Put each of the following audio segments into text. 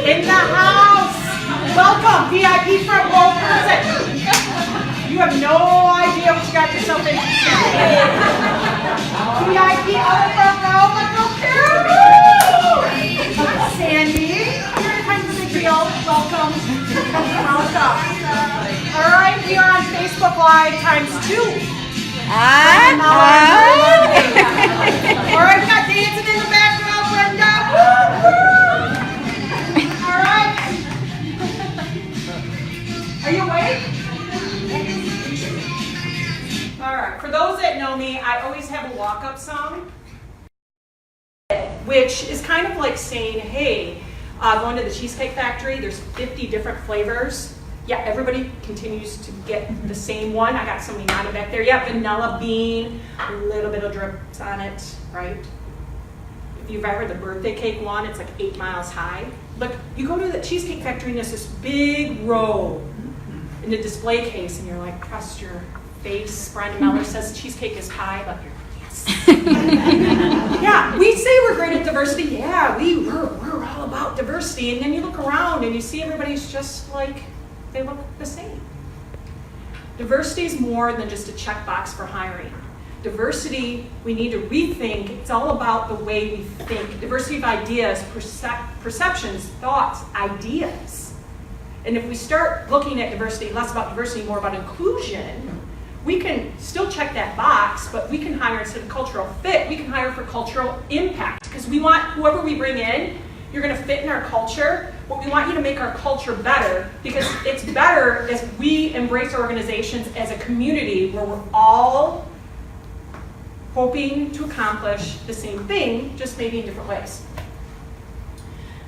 In the house! Welcome, VIP from Wohlfield. You have no idea what you got yourself into. VIP on the front row, my girl Carol! Sandy, you're kind of a big deal. Welcome. Welcome. All right, we are on Facebook Live ×2. All right, we got dancing in the background, Brenda. All right. Are you awake? All right. For those that know me, I always have a walk-up song, which is kind of like saying, hey, going to the Cheesecake Factory, there's 50 different flavors. Yeah, everybody continues to get the same one. I got somebody nodding back there. Yeah, vanilla bean, a little bit of drips on it, right? If you've ever the birthday cake one, it's like 8 miles high. Look, you go to the Cheesecake Factory and there's this big row in the display case, and you're like, trust your face. Brian Meller says cheesecake is pie, but you're like, yes. Yeah, we say we're great at diversity. Yeah, we're all about diversity. And then you look around and you see everybody's just like, they look the same. Diversity is more than just a checkbox for hiring. Diversity, we need to rethink. It's all about the way we think. Diversity of ideas, perceptions, thoughts, ideas. And if we start looking at diversity, less about diversity, more about inclusion, we can still check that box, but we can hire instead of cultural fit, we can hire for cultural impact. Because we want whoever we bring in, you're going to fit in our culture, but we want you to make our culture better, because it's better as we embrace our organizations as a community where we're all hoping to accomplish the same thing, just maybe in different ways.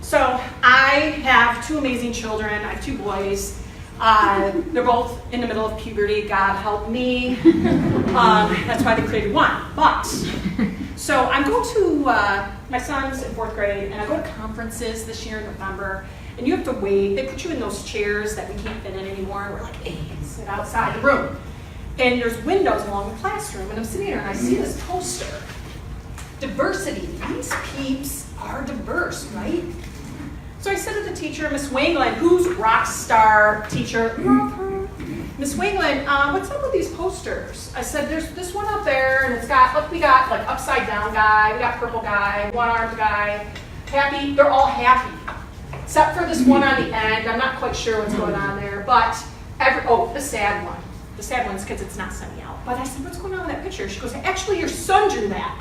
So I have 2 amazing children. I have 2 boys. They're both in the middle of puberty. God help me. That's why they created one. But, so I go to, my son's in 4th grade, and I go to conferences this year in November, and you have to wait. They put you in those chairs that we can't fit in anymore, and we're like, hey, sit outside the room. And there's windows along the classroom, and I'm sitting there, and I see this poster. Diversity. These peeps are diverse, right? So I said to the teacher, Miss Wangland, who's rock star teacher, love her. Miss Wangland, what's up with these posters? I said, there's this one up there, and it's got, look, we got like upside down guy, we got purple guy, one-armed guy, happy, they're all happy. Except for this one on the end, I'm not quite sure what's going on there, but the sad one. The sad one's because it's not sunny out. But I said, what's going on with that picture? She goes, actually, your son drew that.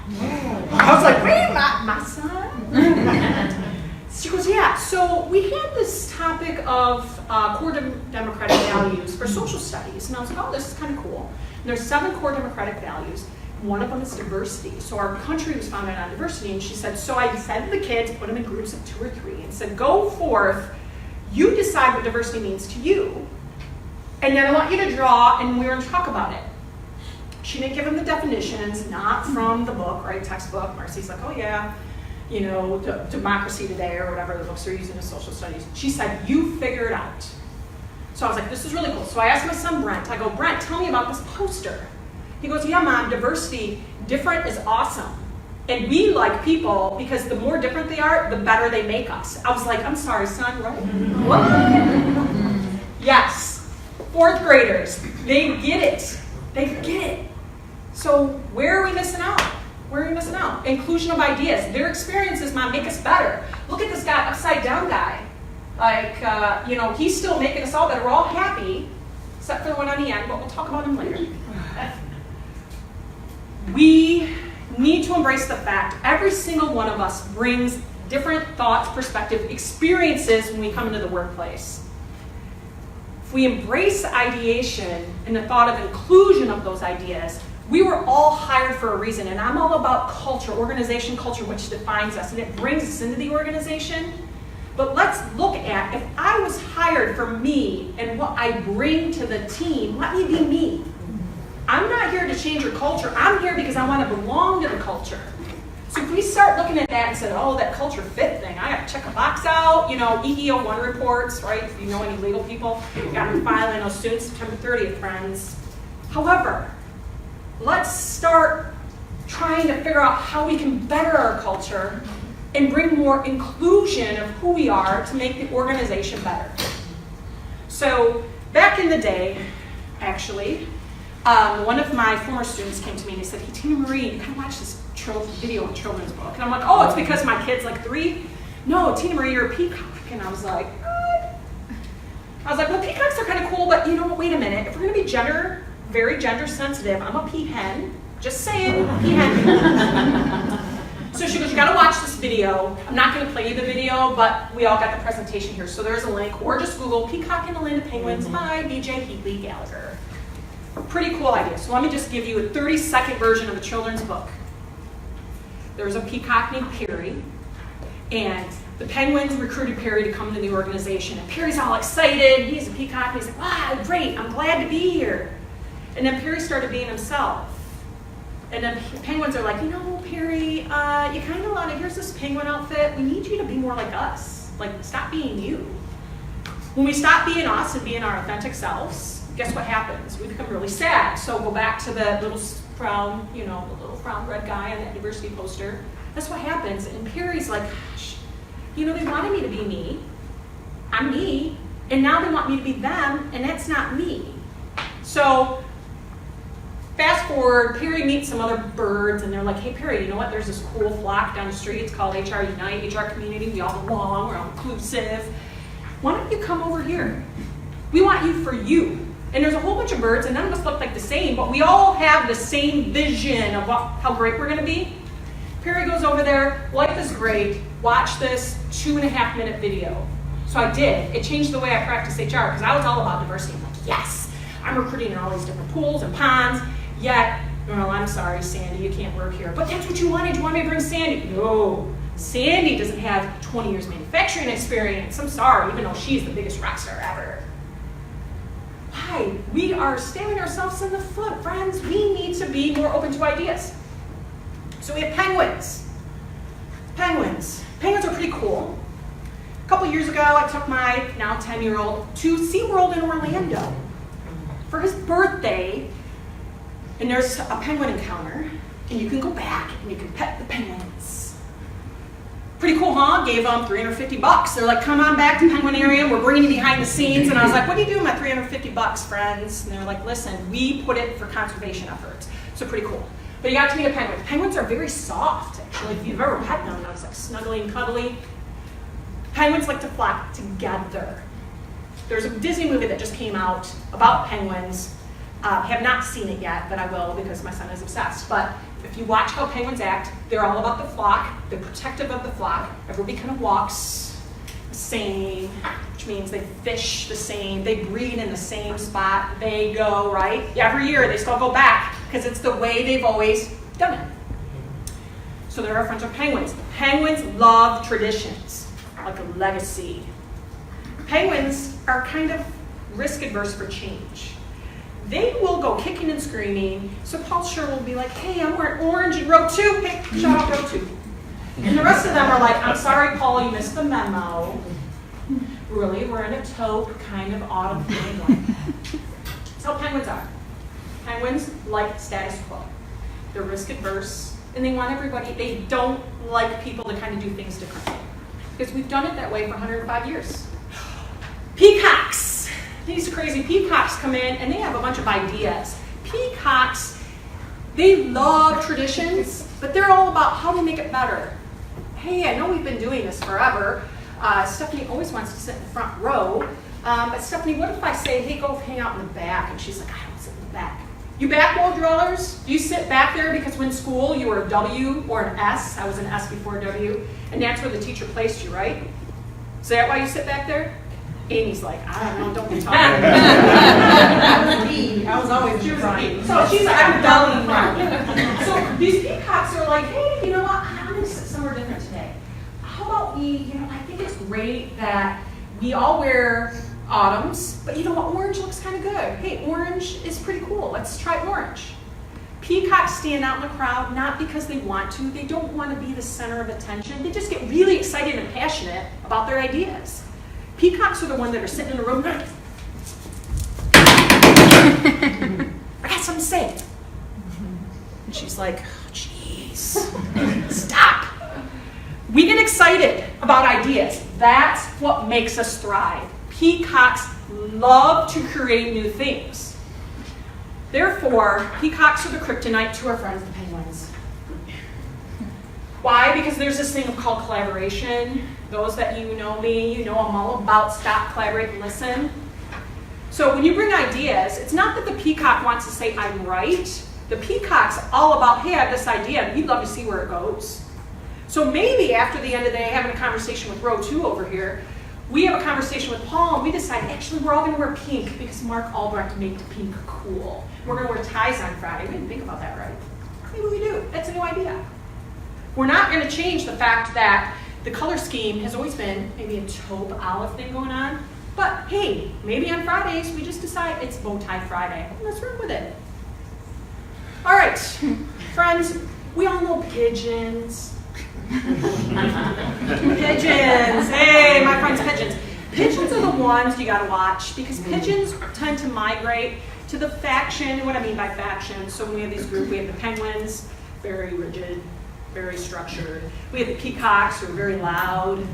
I was like, wait, my son? She goes, yeah. So we had this topic of core democratic values for social studies. And I was like, oh, this is kind of cool. And there's 7 core democratic values. One of them is diversity. So our country was founded on diversity. And she said, so I said to the kids, put them in groups of 2 or 3, and said, go forth. You decide what diversity means to you. And then I want you to draw, and we're going to talk about it. She didn't give them the definitions, not from the book, right, textbook. Marcy's like, oh yeah, you know, Democracy Today or whatever the books are using in social studies. She said, you figure it out. So I was like, this is really cool. So I asked my son, Brent, I go, Brent, tell me about this poster. He goes, yeah, Mom, diversity, different is awesome. And we like people because the more different they are, the better they make us. I was like, I'm sorry, son, right? What? Yes. 4th graders, they get it. They get it. So where are we missing out? Where are we missing out? Inclusion of ideas. Their experiences, Mom, make us better. Look at this guy, upside down guy. Like, you know, he's still making us all better. We're all happy, except for the one on the end, but we'll talk about him later. We need to embrace the fact every single one of us brings different thoughts, perspective, experiences when we come into the workplace. If we embrace ideation and the thought of inclusion of those ideas, we were all hired for a reason. And I'm all about culture, organization culture, which defines us, and it brings us into the organization. But let's look at, if I was hired for me and what I bring to the team, let me be me. I'm not here to change your culture. I'm here because I want to belong to the culture. So if we start looking at that and say, oh, that culture fit thing, I got to check a box out, you know, EEO1 reports, right? If you know any legal people, you got to file in those soon, September 30th, friends. However, let's start trying to figure out how we can better our culture and bring more inclusion of who we are to make the organization better. So back in the day, actually, one of my former students came to me and he said, hey, Tina Marie, you kind of watch this video on children's book. And I'm like, oh, it's because my kid's like 3? No, Tina Marie, you're a peacock. And I was like, what? I was like, well, peacocks are kind of cool, but you know what, wait a minute. If we're going to be very gender sensitive, I'm a peahen. Just saying, peahen. So she goes, you got to watch this video. I'm not going to play you the video, but we all got the presentation here. So there's a link, or just Google Peacock in the Land of Penguins by B.J. Heatley Gallagher. Pretty cool idea. So let me just give you a 30-second version of a children's book. There's a peacock named Perry, and the Penguins recruited Perry to come into the organization. And Perry's all excited. He's a peacock. And he's like, wow, great. I'm glad to be here. And then Perry started being himself. And then the Penguins are like, you know, Perry, you kind of want to, here's this penguin outfit. We need you to be more like us. Like, stop being you. When we stop being us and being our authentic selves, guess what happens? We become really sad. So go back to the little brown, the little brown red guy on that diversity poster. That's what happens. And Perry's like, gosh, they wanted me to be me. I'm me. And now they want me to be them, and that's not me. So fast forward, Perry meets some other birds, and they're like, hey, Perry, you know what? There's this cool flock down the street. It's called HR Unite, HR Community. We all belong. We're all inclusive. Why don't you come over here? We want you for you. And there's a whole bunch of birds, and none of us look like the same, but we all have the same vision of how great we're going to be. Perry goes over there. Life is great. Watch this 2.5-minute video. So I did. It changed the way I practiced HR, because I was all about diversity. I'm like, yes, I'm recruiting in all these different pools and ponds. Yet, well, I'm sorry, Sandy, you can't work here. But that's what you wanted. You want me to bring Sandy? No. Sandy doesn't have 20 years manufacturing experience. I'm sorry, even though she's the biggest rock star ever. Why? We are stabbing ourselves in the foot, friends. We need to be more open to ideas. So we have penguins. Penguins. Penguins are pretty cool. A couple years ago, I took my now 10-year-old to SeaWorld in Orlando for his birthday. And there's a penguin encounter, and you can go back and you can pet the penguins. Pretty cool, huh? Gave them $350. They're like, come on back to Penguinarium. We're bringing you behind the scenes. And I was like, what do you do with my $350, friends? And they're like, listen, we put it for conservation efforts. So pretty cool. But you got to meet a penguin. Penguins are very soft, actually. If you've ever pet them, it's like snuggly and cuddly. Penguins like to flock together. There's a Disney movie that just came out about penguins. Have not seen it yet, but I will because my son is obsessed. But if you watch how penguins act, they're all about the flock. They're protective of the flock. Everybody kind of walks the same, which means they fish the same. They breed in the same spot. They go, right? Every year they still go back because it's the way they've always done it. So they're our friends are penguins. Penguins love traditions, like a legacy. Penguins are kind of risk adverse for change. They will go kicking and screaming. So Paul Schur will be like, hey, I'm wearing orange in row 2. Hey, shut up, row 2. And the rest of them are like, I'm sorry, Paul, you missed the memo. Really, we're in a taupe kind of autumn feeling. That's how penguins are. Penguins like status quo. They're risk adverse, and they want everybody, they don't like people to kind of do things differently. Because we've done it that way for 105 years. Peacocks. These crazy peacocks come in and they have a bunch of ideas. Peacocks, they love traditions, but they're all about how to make it better. Hey, I know we've been doing this forever. Stephanie always wants to sit in the front row. But Stephanie, what if I say, hey, go hang out in the back? And she's like, I don't sit in the back. You back row dwellers? Do you sit back there because when school you were a W or an S? I was an S before W. And that's where the teacher placed you, right? Is that why you sit back there? Amy's like, I don't know, don't be talking. I was a B. I was always she was a B. So she's like, I'm dulling now. So these peacocks are like, hey, you know what? I'm going to sit somewhere different today. How about we, I think it's great that we all wear autumns, but you know what? Orange looks kind of good. Hey, orange is pretty cool. Let's try orange. Peacocks stand out in the crowd not because they want to. They don't want to be the center of attention. They just get really excited and passionate about their ideas. Peacocks are the ones that are sitting in a room. I got something to say. And she's like, oh, jeez, stop. We get excited about ideas. That's what makes us thrive. Peacocks love to create new things. Therefore, peacocks are the kryptonite to our friends, the penguins. Why? Because there's this thing called collaboration. Those that you know me, you know I'm all about stop, collaborate, and listen. So when you bring ideas, it's not that the peacock wants to say, I'm right. The peacock's all about, hey, I have this idea, and we'd love to see where it goes. So maybe after the end of the day, having a conversation with row 2 over here, we have a conversation with Paul, and we decide, actually, we're all going to wear pink because Mark Albrecht made pink cool. We're going to wear ties on Friday. We didn't think about that, right? Maybe we do. That's a new idea. We're not going to change the fact that the color scheme has always been maybe a taupe olive thing going on. But hey, maybe on Fridays we just decide it's bow tie Friday. Let's run with it. All right, friends, we all know pigeons. Pigeons. Hey, my friends, pigeons. Pigeons are the ones you got to watch because pigeons tend to migrate to the faction. What I mean by faction, so when we have these groups, we have the penguins, very rigid, very structured. We have the peacocks, who are very loud.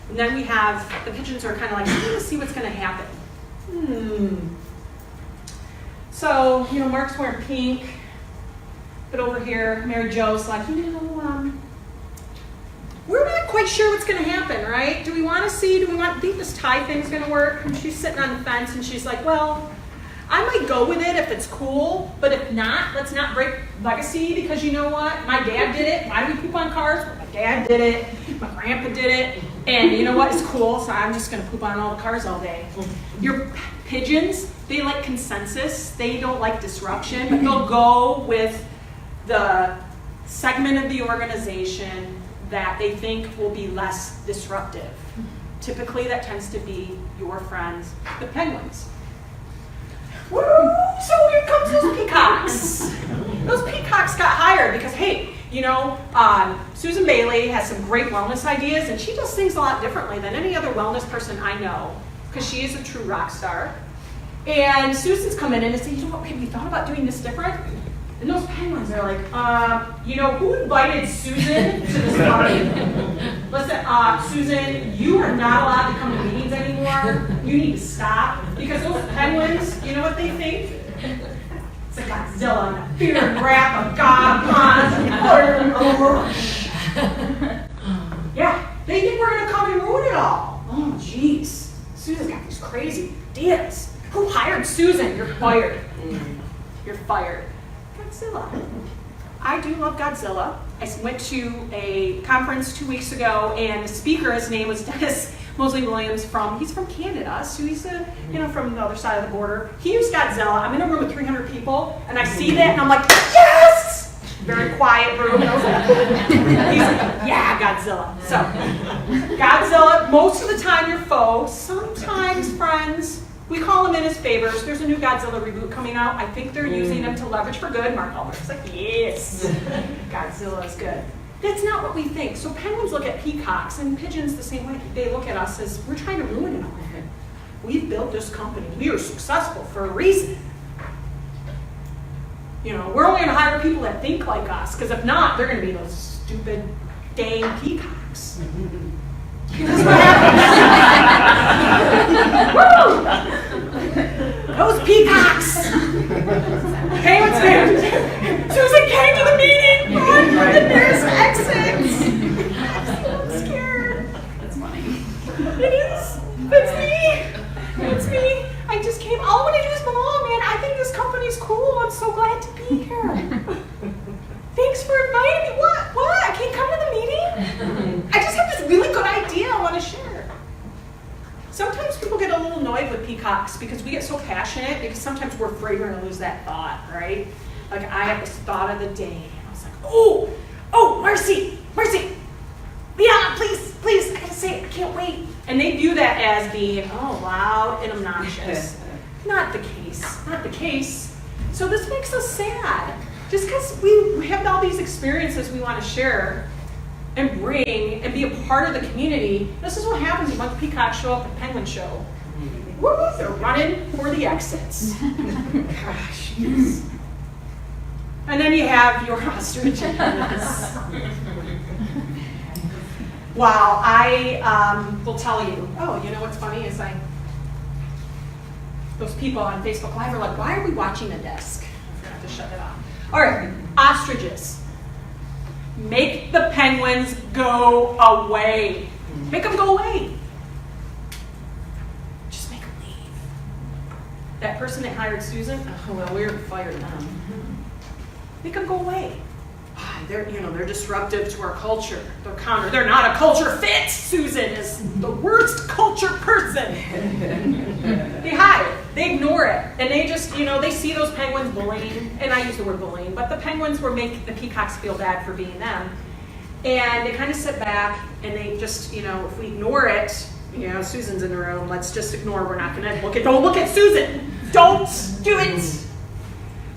And then we have, the pigeons are kind of like, let's see what's going to happen. So, you know, Mark's wearing pink, but over here, Mary Jo's like, you know, we're not quite sure what's going to happen, right? Do we want to see, think this tie thing's going to work? And she's sitting on the fence and she's like, well, I might go with it if it's cool, but if not, let's not break legacy because you know what? My dad did it. Why do we poop on cars? Well, my dad did it. My grandpa did it. And you know what? It's cool, so I'm just going to poop on all the cars all day. Your pigeons, they like consensus. They don't like disruption, but they'll go with the segment of the organization that they think will be less disruptive. Typically, that tends to be your friends, the penguins. Woo! So here comes those peacocks. Those peacocks got hired because, hey, you know, Susan Bailey has some great wellness ideas, and she does things a lot differently than any other wellness person I know, because she is a true rock star. And Susan's coming in and saying, you know what, have you thought about doing this different? And those penguins are like, you know, who invited Susan to this party? Listen, Susan, you are not allowed to come to meetings anymore. You need to stop. Because those penguins, you know what they think? It's like Godzilla and the fear and wrath of God. Yeah, they think we're going to come and ruin it all. Oh, jeez. Susan's got these crazy ideas. Who hired Susan? You're fired. You're fired. Godzilla. I do love Godzilla. I went to a conference 2 weeks ago, and the speaker, his name was Dennis Mosley-Williams he's from Canada, so he's from the other side of the border. He used Godzilla. I'm in a room with 300 people, and I see that, and I'm like, yes! Very quiet room. And I was like, he's like, yeah, Godzilla. So, Godzilla, most of the time you're foes, sometimes friends. We call them in as favors. There's a new Godzilla reboot coming out. I think they're using them to leverage for good. Mark Albrecht's like, yes, Godzilla is good. That's not what we think. So penguins look at peacocks, and pigeons the same way. They look at us as we're trying to ruin it all. We've built this company. We are successful for a reason. You know, we're only going to hire people that think like us, because if not, they're going to be those stupid dang peacocks. That's what happens. Those peacocks. Hey, what's there? Susan came to the meeting. Run for the nearest exit. I'm scared. That's funny. It is. That's me. It's me. I just came. All I want to do is belong, man. I think this company's cool. I'm so glad to be here. Thanks for inviting me. What? I can't come to the meeting? I just have this really good idea I want to share. Sometimes people get a little annoyed with peacocks because we get so passionate because sometimes we're afraid we're going to lose that thought, right? Like I have this thought of the day. And I was like, oh, Marcy. Yeah, please, I got to say it. I can't wait. And they view that as being, loud and obnoxious. Not the case. So this makes us sad. Just because we have all these experiences we want to share and bring and be a part of the community, this is what happens when the peacocks show up at the penguin show. Woo, they're running for the exits. Gosh, yes. And then you have your ostriches. Wow, I will tell you. Oh, you know what's funny is those people on Facebook Live are like, why are we watching the desk? I forgot to shut it off. All right, ostriches. Make the penguins go away. Make them go away. Just make them leave. That person that hired Susan, oh, well, we're fired them. Make them go away. They're disruptive to our culture. They're counter. They're not a culture fit. Susan is the worst culture person. They hide. They ignore it. And they just, they see those penguins bullying. And I use the word bullying, but the penguins were making the peacocks feel bad for being them. And they kind of sit back and they just, if we ignore it, Susan's in the room, let's just ignore. We're not going to look at, don't look at Susan. Don't do it.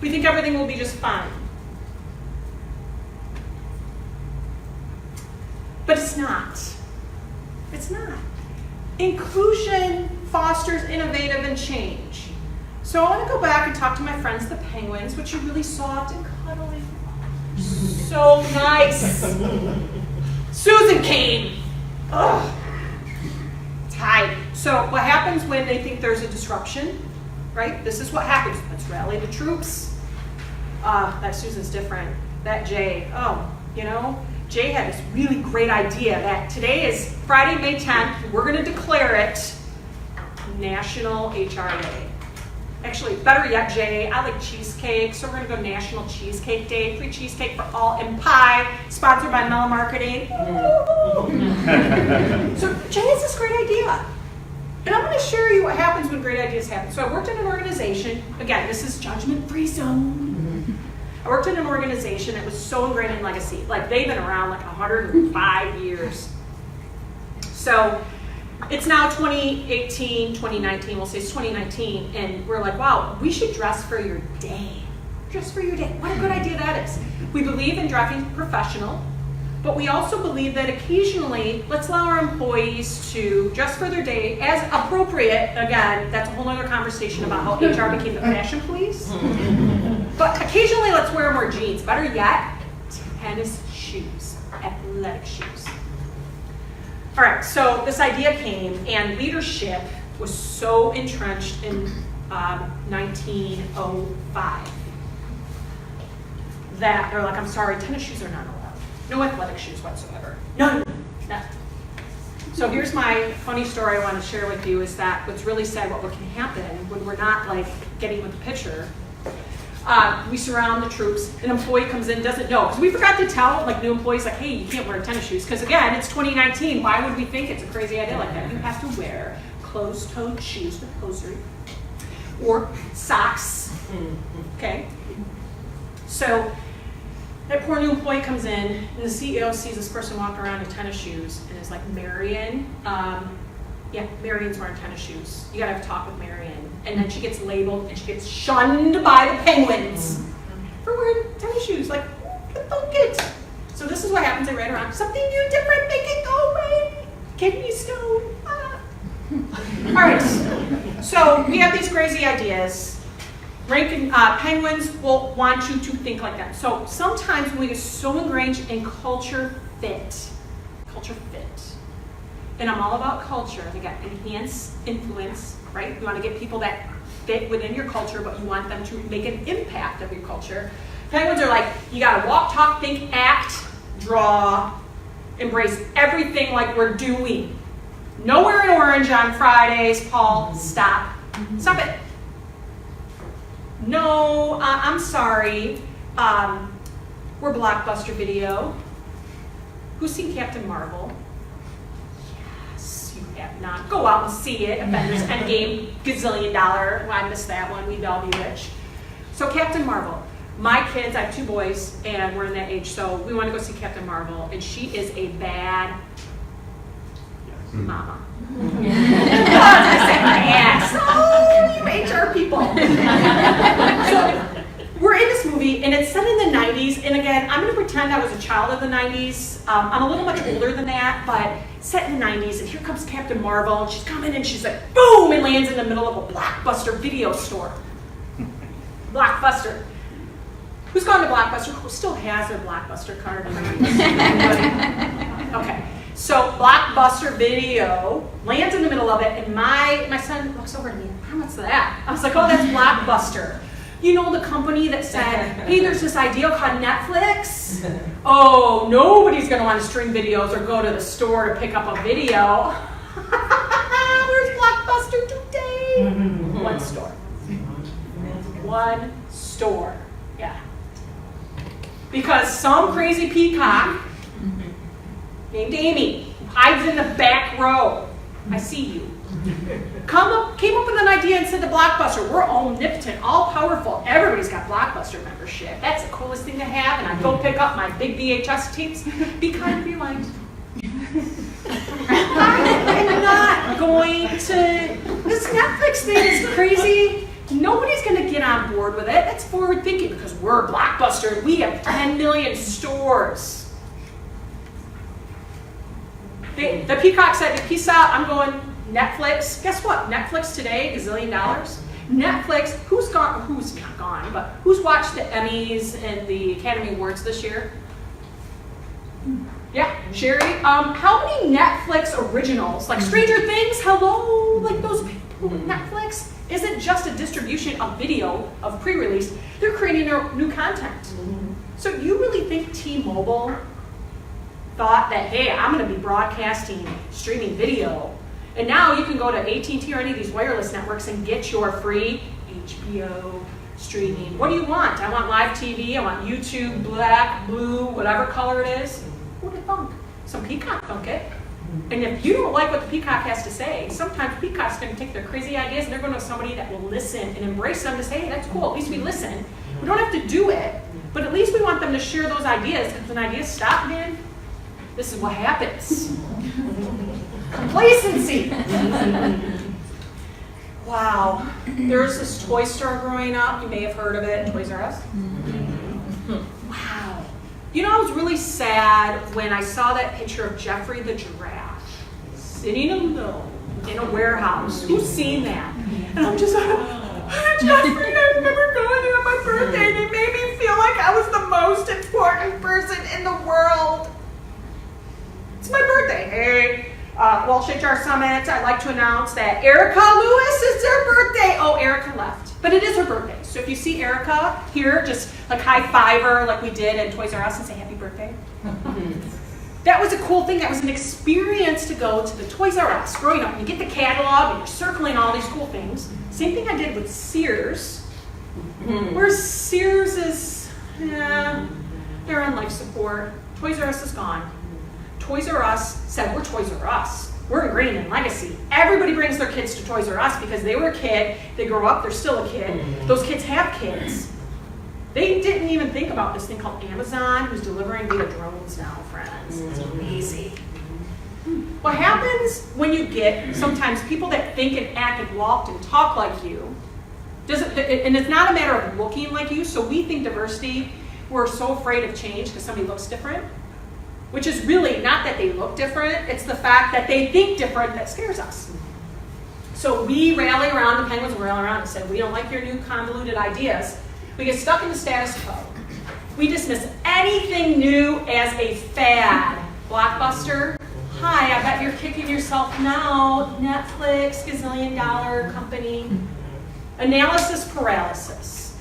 We think everything will be just fine. But it's not. It's not. Inclusion fosters innovative and change. So I want to go back and talk to my friends, the penguins, which are really soft and cuddly. So nice. Susan came. Ugh. Tied. So what happens when they think there's a disruption, right? This is what happens. Let's rally the troops. That Susan's different. That Jay, Jay had this really great idea that today is Friday, May 10th. We're going to declare it National HR Day. Actually, better yet, Jay, I like cheesecake, so we're going to go National Cheesecake Day. Free cheesecake for all and pie, sponsored by Melon Marketing. So Jay has this great idea. And I'm going to share you what happens when great ideas happen. So I worked in an organization. Again, this is judgment-free zone. I worked in an organization that was so ingrained in legacy. Like, they've been around like 105 years. So it's now 2018, 2019, we'll say it's 2019, and we're like, wow, we should dress for your day. Dress for your day. What a good idea that is. We believe in dressing professional, but we also believe that occasionally, let's allow our employees to dress for their day as appropriate. Again, that's a whole other conversation about how HR became the fashion police. But occasionally, let's wear more jeans. Better yet, tennis shoes, athletic shoes. All right, so this idea came, and leadership was so entrenched in 1905 that they're like, I'm sorry, tennis shoes are not allowed. No athletic shoes whatsoever. None. So here's my funny story I want to share with you is that what's really sad, what can happen when we're not like getting with the picture. We surround the troops. An employee comes in, doesn't know. Because we forgot to tell like new employees, like, hey, you can't wear tennis shoes. Because again, it's 2019. Why would we think it's a crazy idea like that? You have to wear closed-toed shoes with hosiery or socks. Okay? So that poor new employee comes in, and the CEO sees this person walking around in tennis shoes and is like, Marion, Marion's wearing tennis shoes. You gotta have a talk with Marion. And then she gets labeled and she gets shunned by the penguins for wearing tennis shoes. Like, don't get. So this is what happens. They ran around. Something new, different, make it go away. Kidney stone. All right. So we have these crazy ideas. Penguins will want you to think like that. So sometimes when we get so ingrained in culture fit, and I'm all about culture. They got enhance, influence, right? You want to get people that fit within your culture, but you want them to make an impact of your culture. Penguins are like, you got to walk, talk, think, act, draw, embrace everything like we're doing. No wearing orange on Fridays, Paul. Stop. Stop it. No, I'm sorry. We're Blockbuster Video. Who's seen Captain Marvel? Yes, you have not. Go out and see it. Avengers Endgame, gazillion dollar. Well, I missed that one. We'd all be rich. So Captain Marvel. My kids, I have 2 boys, and we're in that age, so we want to go see Captain Marvel, and she is a bad mama. Oh, you HR people. So we're in this movie, and it's set in the 90s, and again, I'm going to pretend I was a child of the 90s. I'm a little much older than that, but set in the 90s, and here comes Captain Marvel, and she's coming, and she's like, boom, and lands in the middle of a Blockbuster video store. Blockbuster. Who's gone to Blockbuster? Who still has their Blockbuster card? Okay. So Blockbuster Video lands in the middle of it, and my son looks over at me, what's that? I was like, oh, that's Blockbuster. You know, the company that said, hey, there's this idea called Netflix. Oh, nobody's going to want to stream videos or go to the store to pick up a video. Where's Blockbuster today? One store. One store. Yeah. Because some crazy peacock named Amy hides in the back row. I see you. Came up with an idea and said to Blockbuster, we're omnipotent, all powerful. Everybody's got Blockbuster membership. That's the coolest thing to have. And I go pick up my big VHS tapes. Be kind, be light. I'm not going to. This Netflix thing is crazy. Nobody's going to get on board with it. That's forward thinking because we're Blockbuster and we have 10 million stores. The Peacock said, peace out, I'm going Netflix. Guess what? Netflix today, $1 gazillion. Netflix, who's not gone, but who's watched the Emmys and the Academy Awards this year? Yeah, Sherry. How many Netflix originals, like Stranger Things, hello, like those people, Netflix isn't just a distribution of video, of pre-release, they're creating their new content. So you really think T-Mobile thought that, hey, I'm going to be broadcasting, streaming video, and now you can go to AT&T or any of these wireless networks and get your free HBO streaming. What do you want? I want live TV, I want YouTube, black, blue, whatever color it is. What do they thunk? Some Peacock thunk it. And if you don't like what the Peacock has to say, sometimes Peacock's going to take their crazy ideas and they're going to somebody that will listen and embrace them to say, hey, that's cool, at least we listen. We don't have to do it, but at least we want them to share those ideas, because when ideas stop, man, this is what happens. Complacency. Wow. There's this toy store growing up. You may have heard of it, Toys R Us. Wow. You know, I was really sad when I saw that picture of Jeffrey the giraffe sitting alone in a warehouse. Who's seen that? And I'm just like, Jeffrey, I remember going there on my birthday and it made me feel like I was the most important person in the world. It's my birthday. Hey, Welsh HR Summit, I'd like to announce that Erica Lewis is her birthday. Oh, Erica left, but it is her birthday. So if you see Erica here, just like high five her like we did in Toys R Us and say happy birthday. That was a cool thing. That was an experience to go to the Toys R Us growing up. You get the catalog and you're circling all these cool things. Same thing I did with Sears. Where Sears is, they're on life support. Toys R Us is gone. Toys R Us said, we're Toys R Us. We're ingrained in legacy. Everybody brings their kids to Toys R Us because they were a kid, they grow up, they're still a kid. Those kids have kids. They didn't even think about this thing called Amazon, who's delivering via drones now, friends. It's amazing. What happens when you get sometimes people that think and act and walk and talk like you, and it's not a matter of looking like you, so we think diversity, we're so afraid of change because somebody looks different. Which is really not that they look different, it's the fact that they think different that scares us. So we rally around, the Penguins rally around and say, we don't like your new convoluted ideas. We get stuck in the status quo. We dismiss anything new as a fad. Blockbuster, hi, I bet you're kicking yourself now. Netflix, gazillion-dollar company. Analysis paralysis.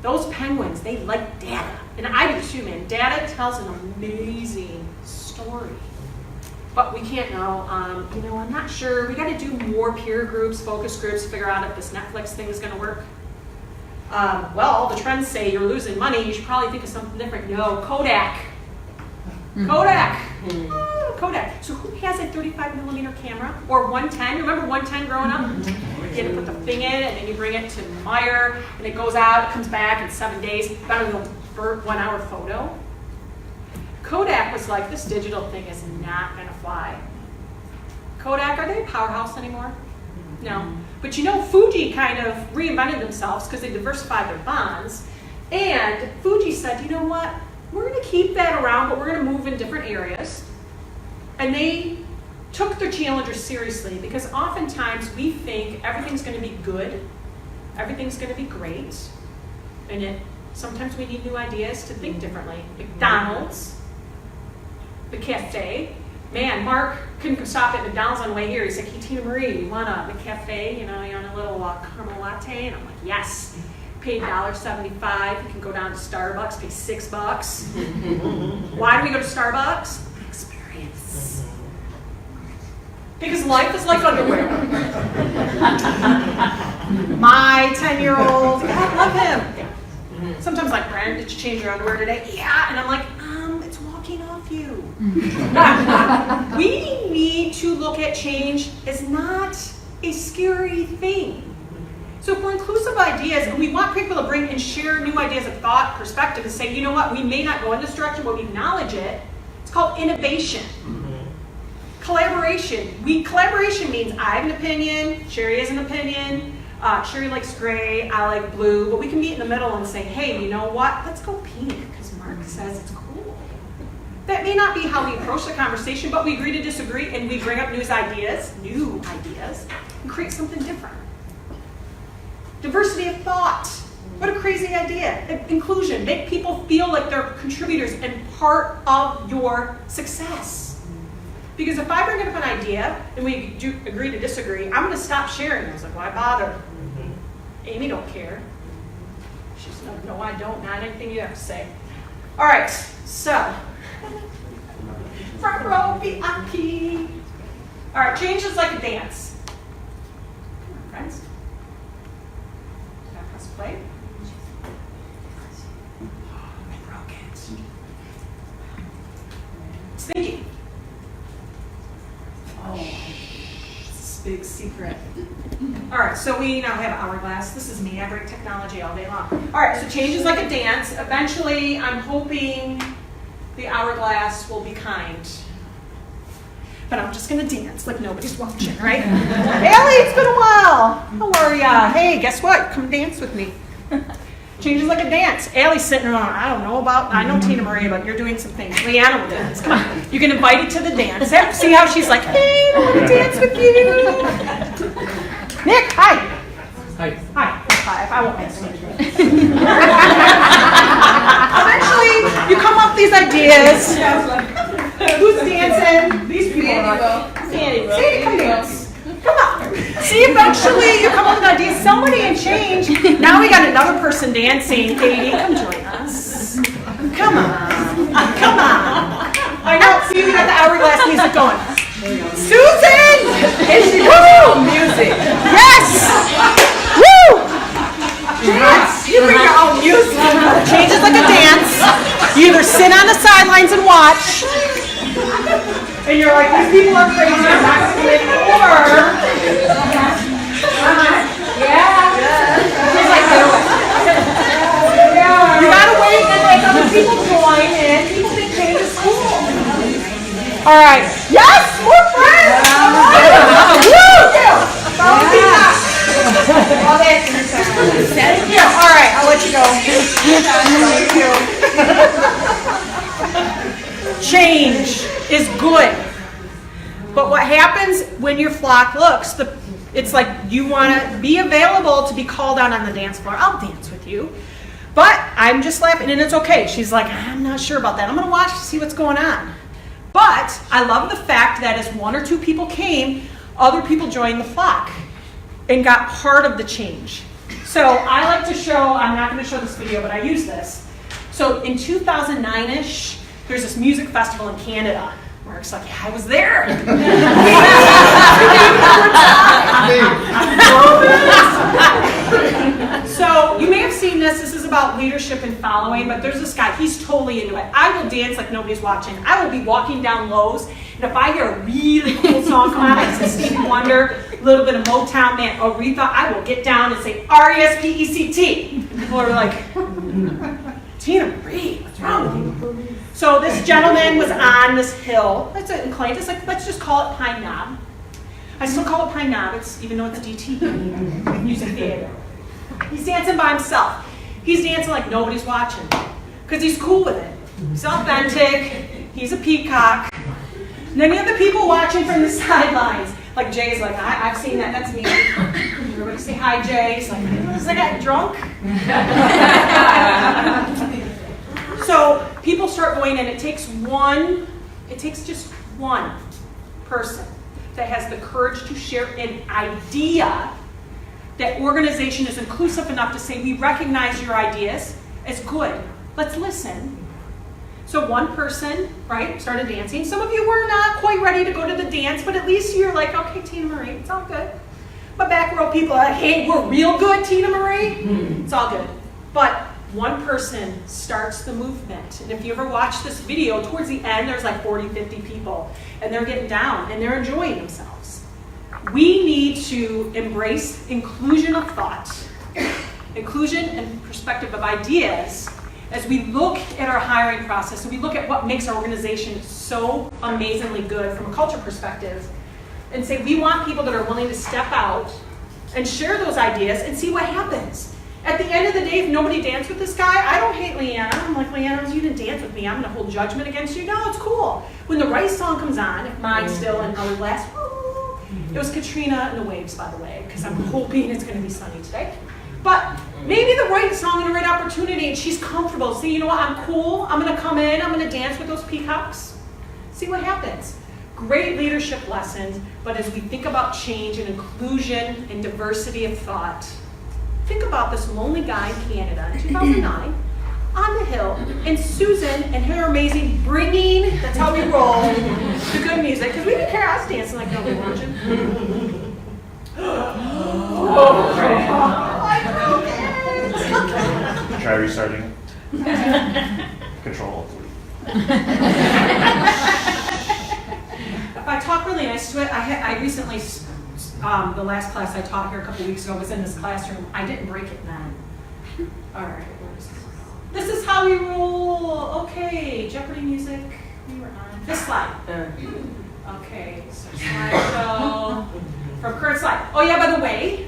Those Penguins, they like data. And I do too, man. Data tells an amazing story. But we can't know. I'm not sure. We got to do more peer groups, focus groups, to figure out if this Netflix thing is going to work. Well, the trends say you're losing money. You should probably think of something different. No, Kodak. Kodak. Kodak. So who has a 35mm camera? Or 110? Remember 110 growing up? You had to put the thing in, and then you bring it to Meyer, and it goes out, it comes back in 7 days. Better than a 1 hour photo. Kodak was like, this digital thing is not going to fly. Kodak, are they a powerhouse anymore? No. But you know, Fuji kind of reinvented themselves because they diversified their bonds. And Fuji said, you know what? We're going to keep that around, but we're going to move in different areas. And they took their challengers seriously because oftentimes we think everything's going to be good, everything's going to be great, and sometimes we need new ideas to think differently. McDonald's, the cafe. Man, Mark couldn't stop at McDonald's on the way here. He's like, hey, Tina Marie, you want a cafe? You want a little caramel latte? And I'm like, yes. Paid $1.75. You can go down to Starbucks, pay $6. Why do we go to Starbucks? Experience. Because life is like underwear. My 10-year-old, I love him. Sometimes like, Brent, did you change your underwear today? Yeah. And I'm like, it's walking off you. We need to look at change as not a scary thing. So if we're inclusive ideas and we want people to bring and share new ideas of thought, perspective, and say, you know what, we may not go in this direction, but we acknowledge it, it's called innovation. Collaboration. Collaboration means I have an opinion, Sherry has an opinion, Sherry likes gray, I like blue, but we can meet in the middle and say, hey, you know what, let's go pink, because Mark says it's cool. That may not be how we approach the conversation, but we agree to disagree, and we bring up new ideas, and create something different. Diversity of thought. What a crazy idea. Inclusion. Make people feel like they're contributors and part of your success. Because if I bring up an idea and we agree to disagree, I'm going to stop sharing. I was like, why bother? Amy don't care. She's like, no, I don't. Not anything you have to say. All right. So, front row VIP. All right. Change is like a dance. Come on, friends. Play. I broke it. It's thinking. Oh, it's a big secret. All right, so we now have an hourglass. This is me. I break technology all day long. All right, so change is like a dance. Eventually, I'm hoping the hourglass will be kind. But I'm just going to dance like nobody's watching, right? Ellie, it's been a while. How are ya? Hey, guess what? Come dance with me. Change is like a dance. Allie's sitting around, I know Tina Marie, but you're doing some things. Leanna will dance. Come on. You can invite it to the dance. See how she's like, hey, I want to dance with you. Nick, hi. Hi. Hi. Hi. I won't answer you. Eventually, you come up with these ideas. Who's dancing? These people are. Sandy, come dance. Come on. See, eventually you come up with ideas. Somebody in change. Now we got another person dancing. Katie, come join us. Come on. Come on. I know. See, we got the hourglass music going. Susan! Woo! Music. Yes! Woo! Dance. You bring your own music. Change is like a dance. You either sit on the sidelines and watch. And you're like, these people are crazy, I'm not going to do it, or, you gotta wait and let other people join in. People think change is cool. All right. Yes, we're friends. Thank you. All right, I'll let you go. Thank you. Change is good. But what happens when your flock looks, it's like you want to be available to be called out on the dance floor. I'll dance with you. But I'm just laughing, and it's okay. She's like, I'm not sure about that. I'm going to watch to see what's going on. But I love the fact that as one or two people came, other people joined the flock and got part of the change. So I like to show, I'm not going to show this video, but I use this. So in 2009-ish, there's this music festival in Canada. Mark's like, yeah, I was there. So you may have seen this. This is about leadership and following, but there's this guy. He's totally into it. I will dance like nobody's watching. I will be walking down Lowe's, and if I hear a really cool song come on, like Stevie Wonder, a little bit of Motown, man, Aretha, I will get down and say R-E-S-P-E-C-T. And people are like, Tina Marie, what's wrong with you? So this gentleman was on this hill. That's it in Clayton. It's like, let's just call it Pine Knob. I still call it Pine Knob, even though it's DT, music theater. He's dancing by himself. He's dancing like nobody's watching because he's cool with it. He's authentic. He's a peacock. And then you have the people watching from the sidelines. Like Jay's like, I've seen that. That's me. Everybody say hi, Jay. He's like, is that guy drunk? So people start going, and it takes one It takes just one person that has the courage to share an idea. That organization is inclusive enough to say, we recognize your ideas as good. Let's listen. So one person, right, started dancing. Some of you were not quite ready to go to the dance, but at least you're like, okay, Tina Marie, it's all good. My back row people are like, hey, we're real good, Tina Marie. It's all good. But one person starts the movement. And if you ever watch this video, towards the end, there's like 40, 50 people. And they're getting down, and they're enjoying themselves. We need to embrace inclusion of thought, inclusion and perspective of ideas as we look at our hiring process and we look at what makes our organization so amazingly good from a culture perspective and say we want people that are willing to step out and share those ideas and see what happens. At the end of the day, if nobody danced with this guy, I don't hate Leanna. I'm like, Leanna, you didn't dance with me. I'm going to hold judgment against you. No, it's cool. When the right song comes on, if mine's still in Hourglass, it was Katrina and the Waves, by the way, because I'm hoping it's going to be sunny today. But maybe the right song and the right opportunity, and she's comfortable. See, you know what? I'm cool. I'm going to come in. I'm going to dance with those peacocks. See what happens. Great leadership lessons, but as we think about change and inclusion and diversity of thought, think about this lonely guy in Canada in 2009 on the hill, and Susan and her amazing bringing, that's how we roll, the good music, because we didn't care, I was dancing like no virgin. Try restarting. Control. If I talk really nice to it, I recently, the last class I taught here a couple weeks ago was in this classroom. I didn't break it then. All right. This is how we roll. Okay, Jeopardy music. We were on this slide. Okay, so slideshow from current slide. Oh yeah, by the way,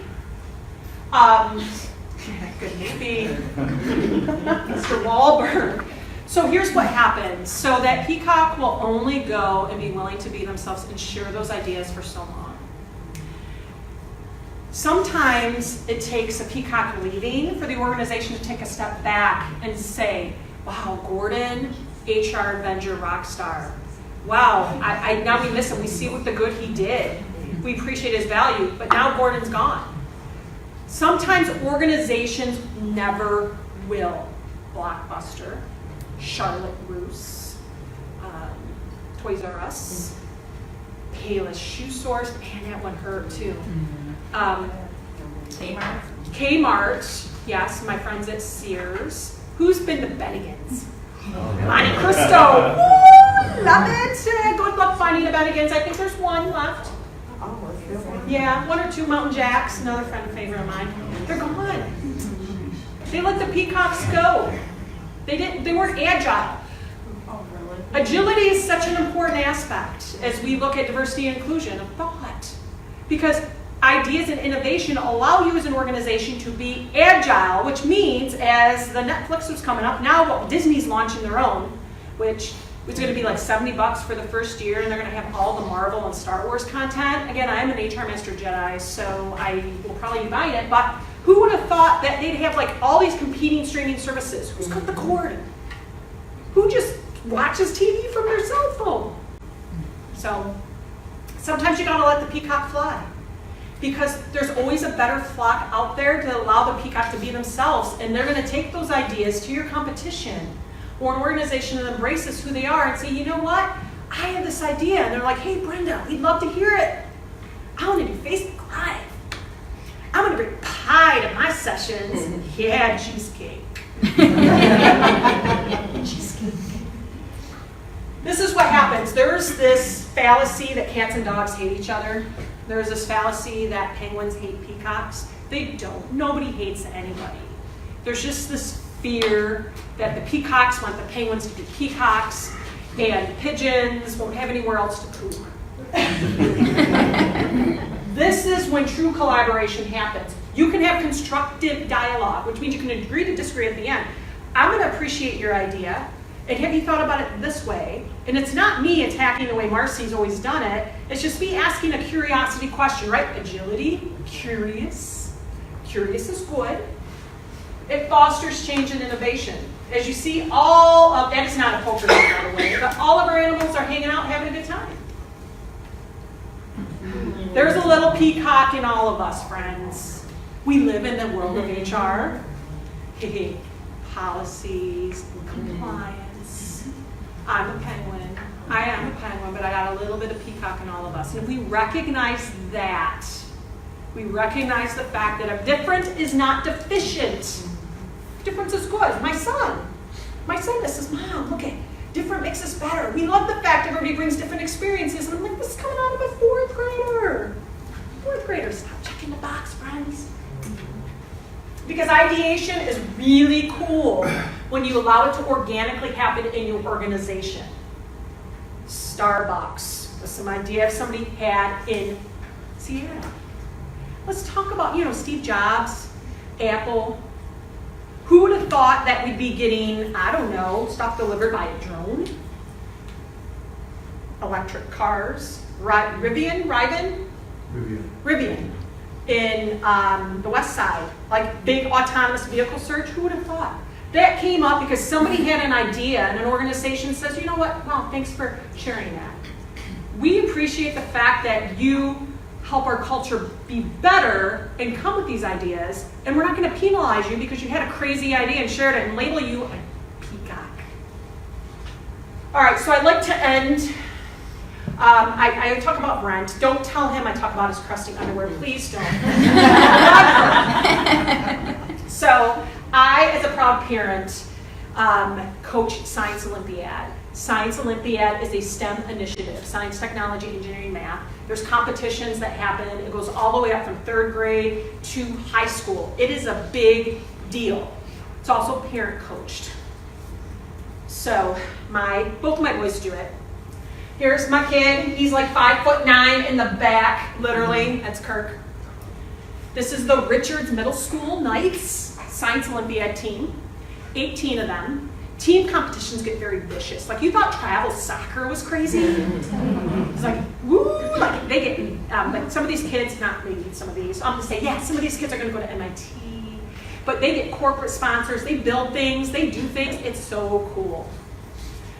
good maybe Mr. Wahlberg. So here's what happens. So that peacock will only go and be willing to be themselves and share those ideas for so long. Sometimes it takes a peacock leaving for the organization to take a step back and say, wow, Gordon, HR Avenger rock star. Wow, now we miss him. We see what the good he did. We appreciate his value, but now Gordon's gone. Sometimes organizations never will. Blockbuster, Charlotte Russe, Toys R Us, Payless Shoe Source, man, that one hurt too. Kmart, yes, my friends at Sears. Who's been to Bennigan's? Monte Cristo, woo, love it. Good luck finding a Bennigan's. I think there's one left. Yeah, one or two Mountain Jacks, another friend favorite of mine. They're gone. They let the peacocks go. They weren't agile. Agility is such an important aspect as we look at diversity and inclusion of thought. Because ideas and innovation allow you as an organization to be agile, which means as the Netflix was coming up, now Disney's launching their own, which is going to be like $70 for the first year, and they're going to have all the Marvel and Star Wars content. Again, I'm an HR Master Jedi, so I will probably be buying it, but who would have thought that they'd have like all these competing streaming services? Who's cut the cord? Who just watches TV from their cell phone? So sometimes you gotta let the peacock fly, because there's always a better flock out there to allow the peacock to be themselves, and they're gonna take those ideas to your competition or an organization that embraces who they are and say, you know what? I have this idea. And they're like, hey, Brenda, we'd love to hear it. I want to do Facebook Live. I'm going to bring pie to my sessions. Yeah, cheesecake. Cheesecake. This is what happens. There's this fallacy that cats and dogs hate each other. There's this fallacy that penguins hate peacocks. They don't. Nobody hates anybody. There's just this fear that the peacocks want the penguins to be peacocks, and pigeons won't have anywhere else to poop. This is when true collaboration happens. You can have constructive dialogue, which means you can agree to disagree at the end. I'm going to appreciate your idea, and have you thought about it this way? And it's not me attacking the way Marcy's always done it. It's just me asking a curiosity question, right? Agility, curious. Curious is good. It fosters change and innovation. As you see, all of, and it's not a poker game, by the way, but all of our animals are hanging out having a good time. There's a little peacock in all of us, friends. We live in the world of HR. Policies, compliance. I'm a penguin. I am a penguin, but I got a little bit of peacock in all of us. And if we recognize that, we recognize the fact that a different is not deficient. Difference is good. My son says, Mom, look at different makes us better. We love the fact everybody brings different experiences. And I'm like, this is coming out of a fourth grader. Fourth grader, stop checking the box, friends. Because ideation is really cool when you allow it to organically happen in your organization. Starbucks was some idea somebody had in Seattle. Let's talk about, Steve Jobs, Apple. Who would have thought that we'd be getting, I don't know, stuff delivered by a drone? Electric cars. Rivian in the west side, like big autonomous vehicle search. Who would have thought? That came up because somebody had an idea and an organization says, you know what, well, thanks for sharing that. We appreciate the fact that you help our culture be better and come with these ideas, and we're not going to penalize you because you had a crazy idea and shared it and label you a peacock. All right, so I'd like to end. I talk about Brent. Don't tell him I talk about his crusty underwear. Please don't. So I, as a proud parent, coach Science Olympiad. Science Olympiad is a STEM initiative, science, technology, engineering, math. There's competitions that happen. It goes all the way up from 3rd grade to high school. It is a big deal. It's also parent coached. So both of my boys do it. Here's my kid. He's like 5'9" in the back, literally. That's Kirk. This is the Richards Middle School Knights Science Olympiad team. 18 of them. Team competitions get very vicious. Like, you thought travel soccer was crazy? It's like, woo! Like, they get, like some of these kids, not maybe some of these, I'm gonna say, yeah, some of these kids are gonna go to MIT. But they get corporate sponsors, they build things, they do things. It's so cool.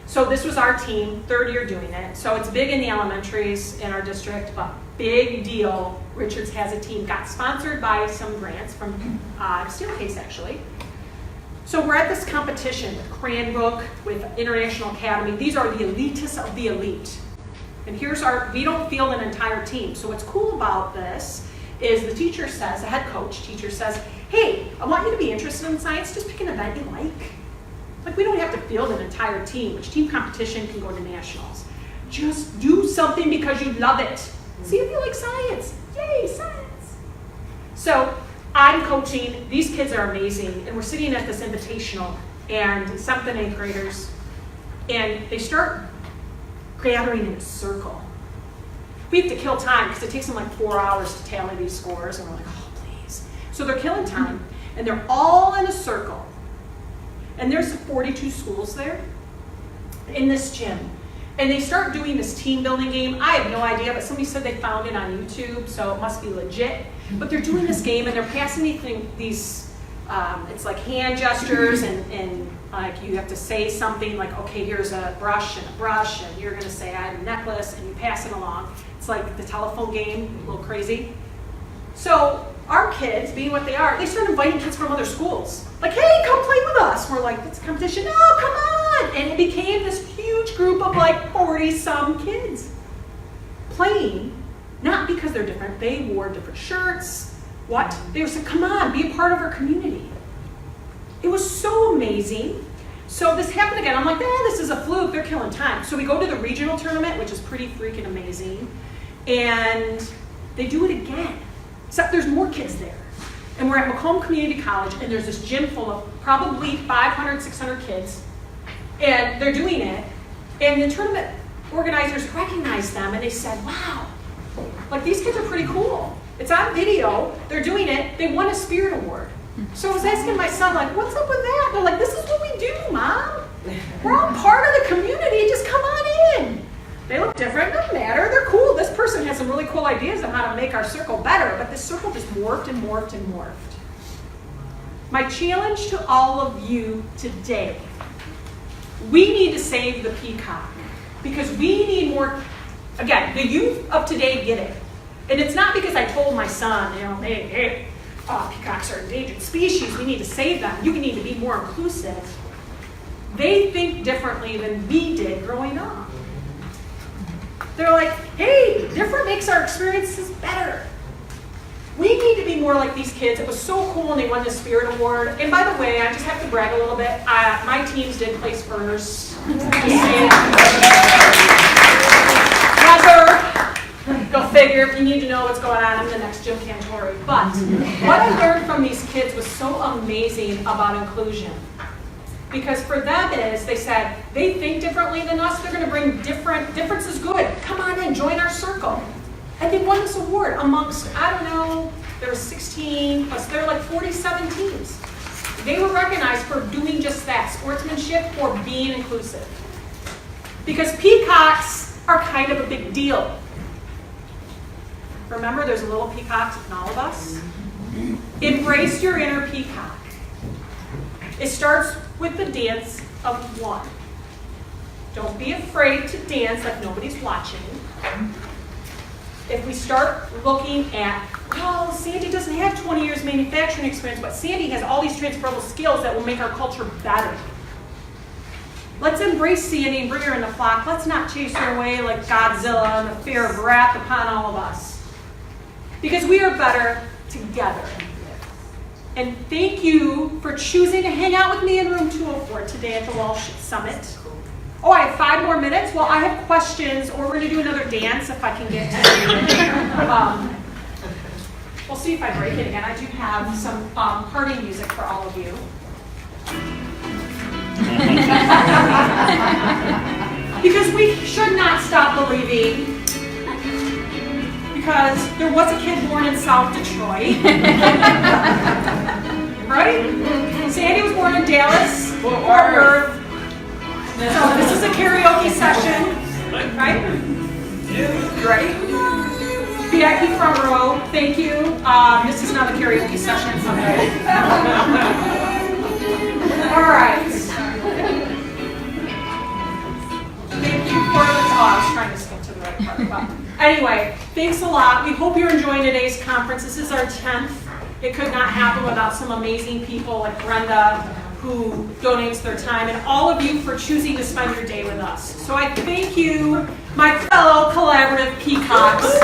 So this was our team, 3rd year doing it. So it's big in the elementaries in our district, but big deal. Richards has a team, got sponsored by some grants from Steelcase, actually. So we're at this competition with Cranbrook, with International Academy. These are the elitists of the elite. And we don't field an entire team. So what's cool about this is the teacher says, the head coach teacher says, hey, I want you to be interested in science, just pick an event you like. Like, we don't have to field an entire team, which team competition can go to nationals. Just do something because you love it. See if you like science. Yay, science. So I'm coaching, these kids are amazing, and we're sitting at this invitational, and 7th and 8th graders, and they start gathering in a circle. We have to kill time, because it takes them like 4 hours to tally these scores, and we're like, oh, please. So they're killing time, and they're all in a circle. And there's 42 schools there in this gym. And they start doing this team building game. I have no idea, but somebody said they found it on YouTube, so it must be legit. But they're doing this game, and they're passing these it's like hand gestures, and like you have to say something like, okay, here's a brush, and you're going to say, I have a necklace, and you pass it along. It's like the telephone game, a little crazy. So our kids, being what they are, they start inviting kids from other schools. Like, hey, come play with us. We're like, it's a competition. No, come on. And it became this huge group of like 40-some kids playing, not because they're different. They wore different shirts. What? They were saying, come on, be a part of our community. It was so amazing. So this happened again. I'm like, this is a fluke. They're killing time. So we go to the regional tournament, which is pretty freaking amazing. And they do it again. Except there's more kids there. And we're at Macomb Community College, and there's this gym full of probably 500, 600 kids. And they're doing it. And the tournament organizers recognized them, and they said, wow, like, these kids are pretty cool. It's on video. They're doing it. They won a Spirit Award. So I was asking my son, like, what's up with that? They're like, this is what we do, Mom. We're all part of the community. Just come on in. They look different. Doesn't matter. They're cool. This person has some really cool ideas on how to make our circle better, but this circle just morphed and morphed and morphed. My challenge to all of you today, we need to save the peacock because we need more, again, the youth of today get it. And it's not because I told my son, hey, peacocks are an endangered species, we need to save them. You need to be more inclusive. They think differently than we did growing up. They're like, hey, different makes our experiences better. We need to be more like these kids. It was so cool when they won the Spirit Award. And by the way, I just have to brag a little bit. My teams did place first. Go figure, if you need to know what's going on, I'm the next Jim Cantori. But what I learned from these kids was so amazing about inclusion. Because for them is, they said, they think differently than us, they're going to bring difference is good. Come on in, join our circle. And they won this award amongst, there were 16, plus there were like 47 teams. They were recognized for doing just that, sportsmanship or being inclusive. Because peacocks are kind of a big deal. Remember, there's little peacocks in all of us. Embrace your inner peacock. It starts with the dance of one. Don't be afraid to dance like nobody's watching. If we start looking at, well, Sandy doesn't have 20 years manufacturing experience, but Sandy has all these transferable skills that will make our culture better. Let's embrace Sandy and bring her in the flock. Let's not chase her away like Godzilla and the fear of wrath upon all of us. Because we are better together. And thank you for choosing to hang out with me in room 204 today at the Walsh Summit. Oh, I have 5 more minutes? Well, I have questions, or we're going to do another dance if I can get to it. We'll see if I break it again. I do have some party music for all of you. Because we should not stop believing. Because there was a kid born in South Detroit. Right? Sandy was born in Dallas, Fort Worth. So this is a karaoke session, right? Right? VIP front row, thank you. This is not a karaoke session. Okay. All right. Thank you for the I was trying to skip to the right part. But anyway, thanks a lot. We hope you're enjoying today's conference. This is our 10th. It could not happen without some amazing people like Brenda, who donates their time, and all of you for choosing to spend your day with us. So I thank you, my fellow collaborative peacocks.